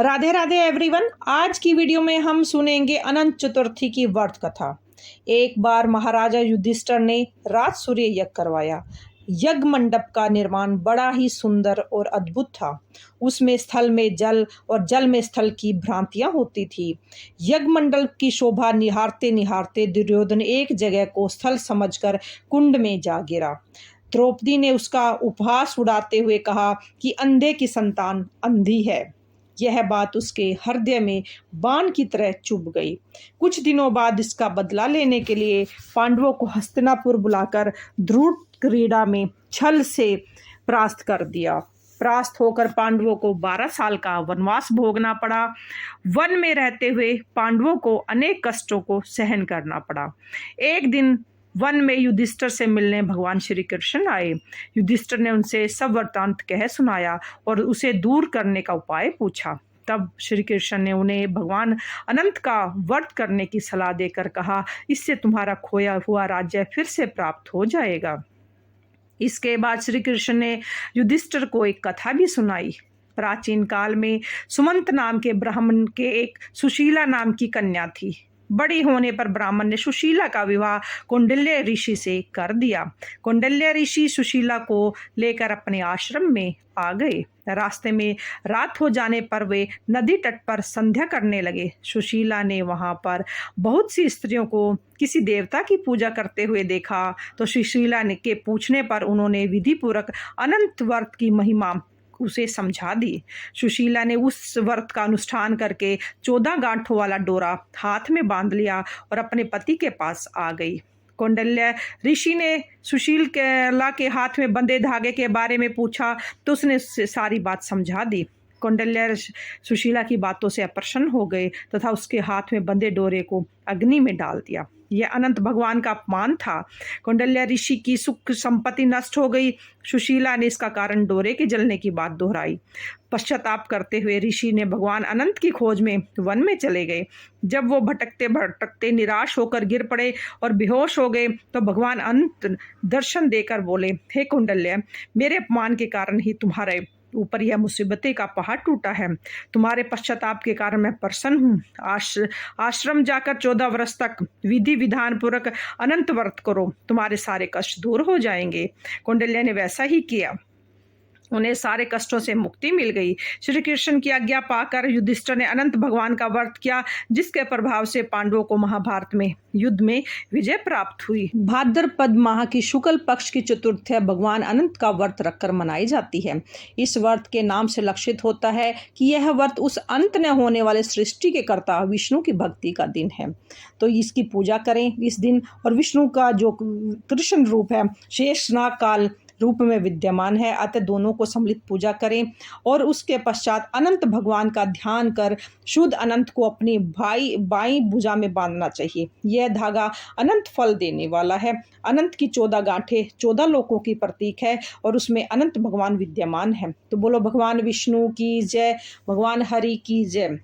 Radhe Radhe everyone. आज की video में हम सुनेंगे अनंत चतुर्थी की व्रत कथा। एक बार महाराजा युधिष्ठिर ने राज सूर्य यज्ञ करवाया। यज्ञ मंडप का निर्माण बड़ा ही सुंदर और अद्भुत था। उसमें स्थल में जल और जल में स्थल की भ्रांतियां होती थी। यज्ञ मंडप की शोभा निहारते निहारते दुर्योधन एक जगह को स्थल समझकर कुंड में जा गिरा। द्रौपदी ने उसका उपहास उड़ाते हुए कहा कि अंधे की संतान अंधी है। यह बात उसके हृदय में बाण की तरह चुभ गई। कुछ दिनों बाद इसका बदला लेने के लिए पांडवों को हस्तिनापुर बुलाकर ध्रुव क्रीड़ा में छल से परास्त कर दिया। परास्त होकर पांडवों को 12 साल का वनवास भोगना पड़ा। वन में रहते हुए पांडवों को अनेक कष्टों को सहन करना पड़ा। एक दिन वन में युधिष्ठिर से मिलने भगवान श्री कृष्ण आए। युधिष्ठिर ने उनसे सब वृत्तांत कह सुनाया और उसे दूर करने का उपाय पूछा। तब श्री कृष्ण ने उन्हें भगवान अनंत का व्रत करने की सलाह देकर कहा, इससे तुम्हारा खोया हुआ राज्य फिर से प्राप्त हो जाएगा। इसके बाद श्री कृष्ण ने युधिष्ठिर को एक कथा भी सुनाई। प्राचीन काल में सुमंत नाम के ब्राह्मण के एक सुशीला नाम की कन्या थी। बड़ी होने पर ब्राह्मण ने सुशीला का विवाह कौंडिल्य ऋषि से कर दिया। कौंडिल्य ऋषि सुशीला को लेकर अपने आश्रम में आ गए। रास्ते में रात हो जाने पर वे नदी तट पर संध्या करने लगे। सुशीला ने वहां पर बहुत सी स्त्रियों को किसी देवता की पूजा करते हुए देखा, तो सुशीला ने के पूछने पर उन्होंने विधि पूर्वक अनंत व्रत की महिमा उसे समझा दी। सुशीला ने उस व्रत का अनुष्ठान करके 14 गांठों वाला डोरा हाथ में बांध लिया और अपने पति के पास आ गई। कौंडिल्य ऋषि ने सुशीला के हाथ में बंधे धागे के बारे में पूछा तो उसने सारी बात समझा दी। कौंडिल्य सुशीला की बातों से अप्रसन्न हो गए तथा उसके हाथ में बंधे डोरे को अग्नि में डाल दिया। यह अनंत भगवान का अपमान था। कौंडिल्य ऋषि की सुख संपत्ति नष्ट हो गई। सुशीला ने इसका कारण डोरे के जलने की बात दोहराई। पश्चाताप करते हुए ऋषि ने भगवान अनंत की खोज में वन में चले गए। जब वो भटकते भटकते निराश होकर गिर पड़े और बेहोश हो गए तो भगवान अनंत दर्शन देकर बोले, हे कौंडिल्य, मेरे अपमान के कारण ही तुम्हारे ऊपर यह मुसीबतें का पहाड़ टूटा है। तुम्हारे पश्चाताप के कारण मैं प्रसन्न हूँ। आश्रम जाकर 14 वर्ष तक विधि विधान पूर्वक अनंत व्रत करो, तुम्हारे सारे कष्ट दूर हो जाएंगे। कौंडिल्य ने वैसा ही किया। उन्हें सारे कष्टों से मुक्ति मिल गई। श्री कृष्ण की आज्ञा पाकर युधिष्ठिर ने अनंत भगवान का व्रत किया, जिसके प्रभाव से पांडवों को महाभारत में युद्ध में विजय प्राप्त हुई। भाद्रपद माह की शुक्ल पक्ष की चतुर्थी भगवान अनंत का व्रत रखकर मनाई जाती है। इस व्रत के नाम से लक्षित होता है कि यह व्रत उस अंत न होने वाले सृष्टि के कर्ता विष्णु की भक्ति का दिन है, तो इसकी पूजा करें इस दिन। और विष्णु का जो कृष्ण रूप है शेषनाग काल रूप में विद्यमान है, अतः दोनों को सम्मिलित पूजा करें। और उसके पश्चात अनंत भगवान का ध्यान कर शुद्ध अनंत को अपनी बाईं भुजा में बांधना चाहिए। यह धागा अनंत फल देने वाला है। अनंत की 14 गांठें 14 लोकों की प्रतीक है और उसमें अनंत भगवान विद्यमान है। तो बोलो भगवान विष्णु की जय, भगवान हरि की जय।